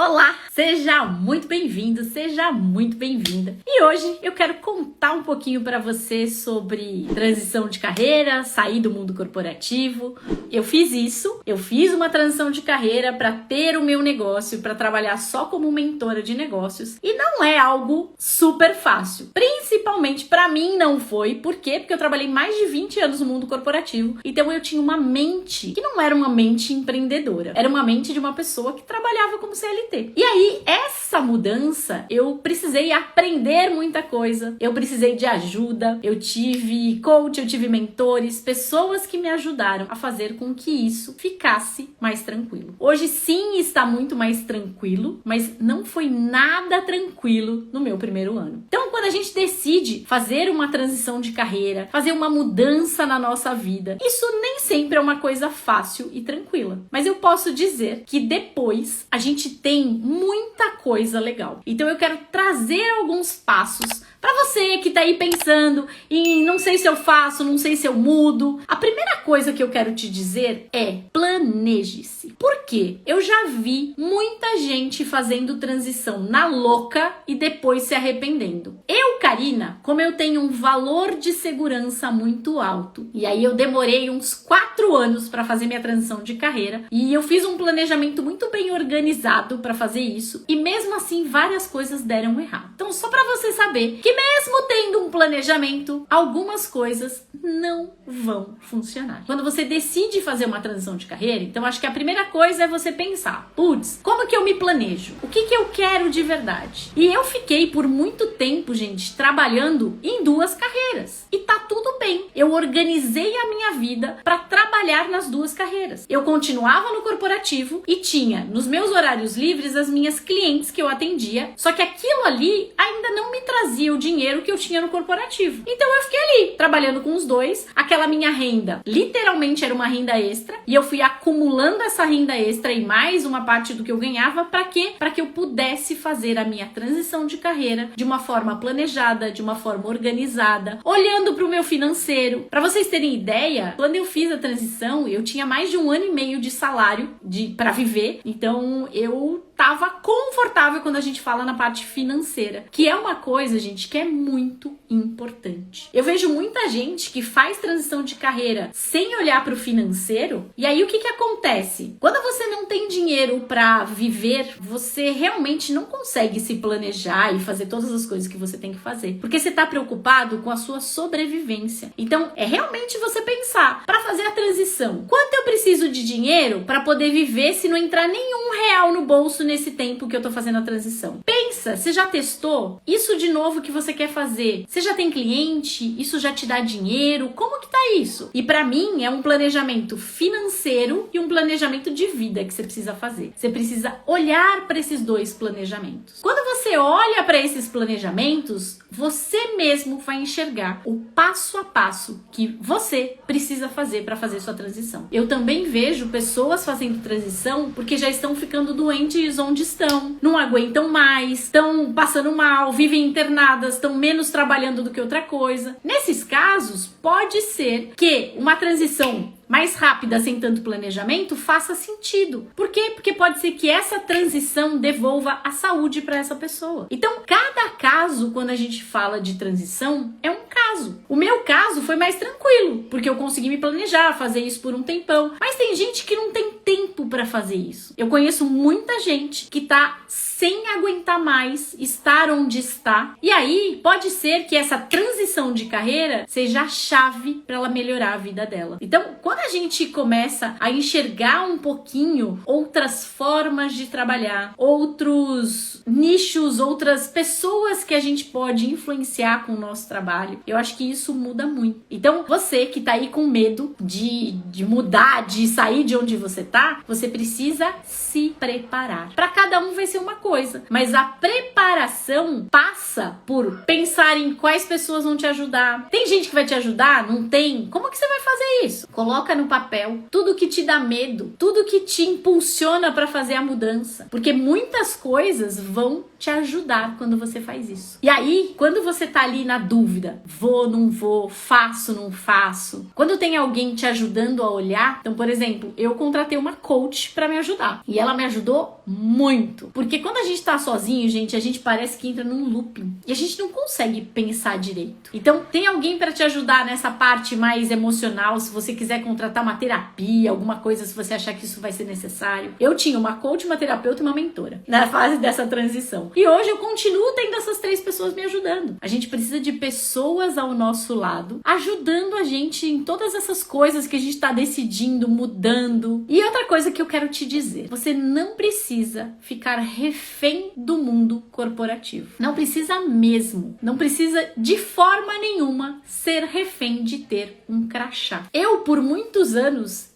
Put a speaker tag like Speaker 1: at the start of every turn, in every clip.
Speaker 1: Olá, seja muito bem-vindo, seja muito bem-vinda. E hoje eu quero contar um pouquinho para você sobre transição de carreira, sair do mundo corporativo. Eu fiz uma transição de carreira para ter o meu negócio, para trabalhar só como mentora de negócios. E não é algo super fácil. Principalmente para mim não foi. Por quê? Porque eu trabalhei mais de 20 anos no mundo corporativo. Então eu tinha uma mente que não era uma mente empreendedora. Era uma mente de uma pessoa que trabalhava como CLT. E aí, essa mudança, eu precisei aprender muita coisa, eu precisei de ajuda, eu tive coach, eu tive mentores, pessoas que me ajudaram a fazer com que isso ficasse mais tranquilo. Hoje sim está muito mais tranquilo, mas não foi nada tranquilo no meu primeiro ano. Então, quando a gente decide fazer uma transição de carreira, fazer uma mudança na nossa vida, isso nem sempre é uma coisa fácil e tranquila. Mas eu posso dizer que depois a gente tem muita coisa legal. Então eu quero trazer alguns passos para você que tá aí pensando em não sei se eu faço, não sei se eu mudo. A primeira coisa que eu quero te dizer é planeje-se. Por quê? Eu já vi muita gente fazendo transição na louca e depois se arrependendo. Eu, Karina, como eu tenho um valor de segurança muito alto, e aí eu demorei uns 4 anos para fazer minha transição de carreira, e eu fiz um planejamento muito bem organizado para fazer isso, e mesmo assim várias coisas deram errado. Então, só para você saber que mesmo tendo um planejamento, algumas coisas não vão funcionar. Quando você decide fazer uma transição de carreira, então acho que a primeira coisa é você pensar, putz, como que eu me planejo? O que eu quero de verdade? E eu fiquei por muito tempo, gente, trabalhando em 2 carreiras. E tá tudo bem. Eu organizei a minha vida para trabalhar nas 2 carreiras. Eu continuava no corporativo e tinha nos meus horários livres as minhas clientes que eu atendia, só que aquilo ali ainda não me trazia o dinheiro que eu tinha no corporativo. Então eu fiquei ali, trabalhando com os 2, aquela minha renda literalmente era uma renda extra, e eu fui acumulando essa renda extra e mais uma parte do que eu ganhava, para quê? Para que eu pudesse fazer a minha transição de carreira de uma forma planejada, de uma forma organizada, olhando para o meu financeiro. Para vocês terem ideia, quando eu fiz a transição, eu tinha mais de 1 ano e meio de salário para viver, então eu tava confortável quando a gente fala na parte financeira, que é uma coisa, gente, que é muito importante. Eu vejo muita gente que faz transição de carreira sem olhar para o financeiro, e aí o que acontece? Quando você não tem dinheiro para viver, você realmente não consegue se planejar e fazer todas as coisas que você tem que fazer, porque você tá preocupado com a sua sobrevivência. Então, é realmente você pensar, para fazer a transição, quanto eu preciso de dinheiro para poder viver se não entrar nenhum real no bolso nesse tempo que eu tô fazendo a transição? Pensa, você já testou? Isso de novo que você quer fazer? Você já tem cliente? Isso já te dá dinheiro? Como que tá isso? E pra mim é um planejamento financeiro e um planejamento de vida que você precisa fazer. Você precisa olhar para esses 2 planejamentos. Quando você olha para esses planejamentos, você mesmo vai enxergar o passo a passo que você precisa fazer para fazer sua transição. Eu também vejo pessoas fazendo transição porque já estão ficando doentes onde estão, não aguentam mais, estão passando mal, vivem internadas, estão menos trabalhando do que outra coisa. Nesses casos, pode ser que uma transição mais rápida, sem tanto planejamento, faça sentido. Por quê? Porque pode ser que essa transição devolva a saúde para essa pessoa. Então, cada caso, quando a gente fala de transição, é um caso. O meu caso foi mais tranquilo, porque eu consegui me planejar, fazer isso por um tempão. Mas tem gente que não tem tempo para fazer isso. Eu conheço muita gente que tá sem aguentar mais estar onde está. E aí, pode ser que essa transição de carreira seja a chave para ela melhorar a vida dela. Então, quando a gente começa a enxergar um pouquinho outras formas de trabalhar, outros nichos, outras pessoas que a gente pode influenciar com o nosso trabalho, eu acho que isso muda muito. Então, você que tá aí com medo de mudar, de sair de onde você tá, você precisa se preparar. Para cada um vai ser uma coisa. coisa. Mas a preparação passa por pensar em quais pessoas vão te ajudar. Tem gente que vai te ajudar? Não tem? Como que você vai fazer isso? Coloca no papel tudo que te dá medo, tudo que te impulsiona para fazer a mudança. Porque muitas coisas vão te ajudar quando você faz isso. E aí, quando você tá ali na dúvida, vou, não vou, faço, não faço, quando tem alguém te ajudando a olhar, então, por exemplo, eu contratei uma coach para me ajudar. E ela me ajudou muito. Porque quando a gente tá sozinho, gente, a gente parece que entra num looping. E a gente não consegue pensar direito. Então, tem alguém para te ajudar nessa parte mais emocional, se você quiser contratar uma terapia, alguma coisa, se você achar que isso vai ser necessário. Eu tinha uma coach, uma terapeuta e uma mentora na fase dessa transição. E hoje eu continuo tendo essas 3 pessoas me ajudando. A gente precisa de pessoas ao nosso lado, ajudando a gente em todas essas coisas que a gente tá decidindo, mudando. E outra coisa que eu quero te dizer, você não precisa ficar refém do mundo corporativo. Não precisa mesmo. Não precisa de forma nenhuma ser refém de ter um crachá. Eu, por muitos anos,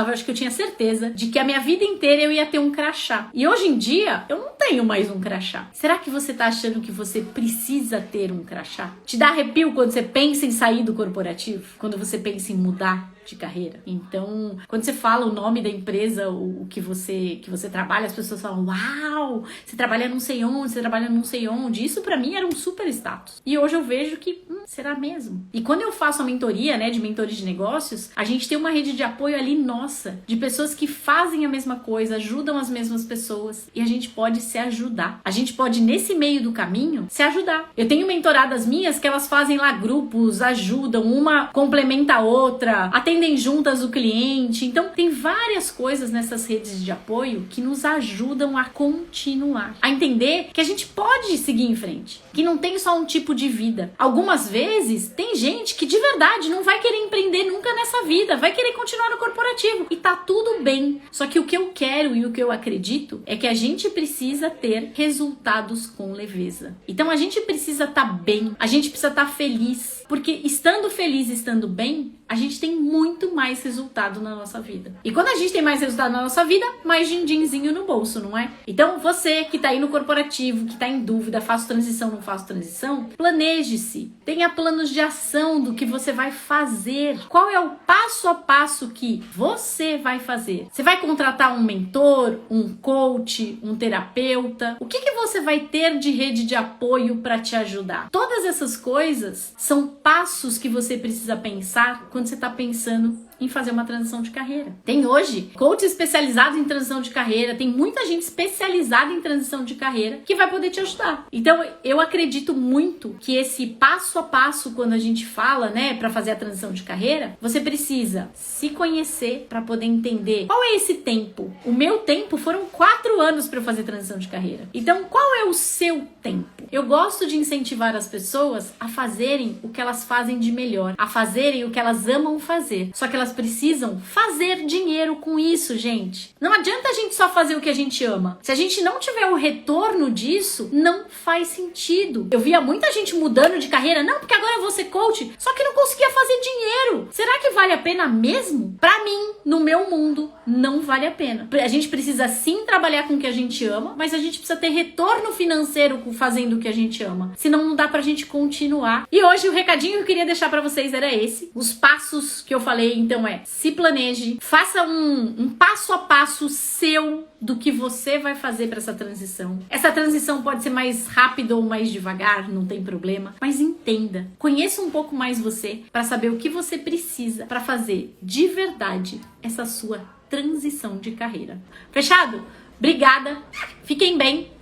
Speaker 1: acho que eu tinha certeza de que a minha vida inteira eu ia ter um crachá. E hoje em dia, eu não tenho mais um crachá. Será que você tá achando que você precisa ter um crachá? Te dá arrepio quando você pensa em sair do corporativo? Quando você pensa em mudar de carreira? Então, quando você fala o nome da empresa, o que você trabalha, as pessoas falam, uau, você trabalha não sei onde, você trabalha não sei onde. Isso pra mim era um super status. E hoje eu vejo que, será mesmo? E quando eu faço a mentoria, né, de mentores de negócios, a gente tem uma rede de apoio ali nossa, de pessoas que fazem a mesma coisa, ajudam as mesmas pessoas, e a gente pode se ajudar. A gente pode, nesse meio do caminho, se ajudar. Eu tenho mentoradas minhas que elas fazem lá grupos, ajudam, uma complementa a outra, atendem juntas o cliente. Então, tem várias coisas nessas redes de apoio que nos ajudam a continuar, a entender que a gente pode seguir em frente, que não tem só um tipo de vida. Algumas vezes, tem gente que de verdade não vai querer empreender nunca nessa vida, vai querer continuar no corporativo. E tá tudo bem. Só que o que eu quero e o que eu acredito é que a gente precisa ter resultados com leveza. Então, a gente precisa estar bem, a gente precisa estar feliz, porque estando feliz, estando bem, a gente tem muito mais resultado na nossa vida. E quando a gente tem mais resultado na nossa vida, mais din-dinzinho no bolso, não é? Então, você que tá aí no corporativo, que tá em dúvida, faço transição, não faço transição, planeje-se. Tenha planos de ação do que você vai fazer. Qual é o passo a passo que você vai fazer? Você vai contratar um mentor, um coach, um terapeuta? O que você vai ter de rede de apoio para te ajudar? Todas essas coisas são passos que você precisa pensar quando você está pensando em fazer uma transição de carreira. Tem hoje coach especializado em transição de carreira, tem muita gente especializada em transição de carreira que vai poder te ajudar. Então, eu acredito muito que esse passo a passo, quando a gente fala, né, para fazer a transição de carreira, você precisa se conhecer para poder entender qual é esse tempo. O meu tempo foram 4 anos para eu fazer transição de carreira. Então, qual é o seu tempo? Eu gosto de incentivar as pessoas a fazerem o que elas fazem de melhor, a fazerem o que elas amam fazer. Só que elas precisam fazer dinheiro com isso, gente. Não adianta a gente só fazer o que a gente ama. Se a gente não tiver o retorno disso, não faz sentido. Eu via muita gente mudando de carreira, não, porque agora eu vou ser coach, só que não conseguia fazer dinheiro. Será que vale a pena mesmo? Pra mim, no meu mundo, não vale a pena. A gente precisa sim trabalhar com o que a gente ama, mas a gente precisa ter retorno financeiro fazendo o que a gente ama. Senão não dá pra gente continuar. E hoje o recadinho que eu queria deixar pra vocês era esse. Os passos que eu falei, então, se planeje, faça um passo a passo seu do que você vai fazer para essa transição. Essa transição pode ser mais rápida ou mais devagar, não tem problema, mas entenda, conheça um pouco mais você para saber o que você precisa para fazer de verdade essa sua transição de carreira. Fechado? Obrigada, fiquem bem,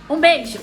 Speaker 1: um beijo!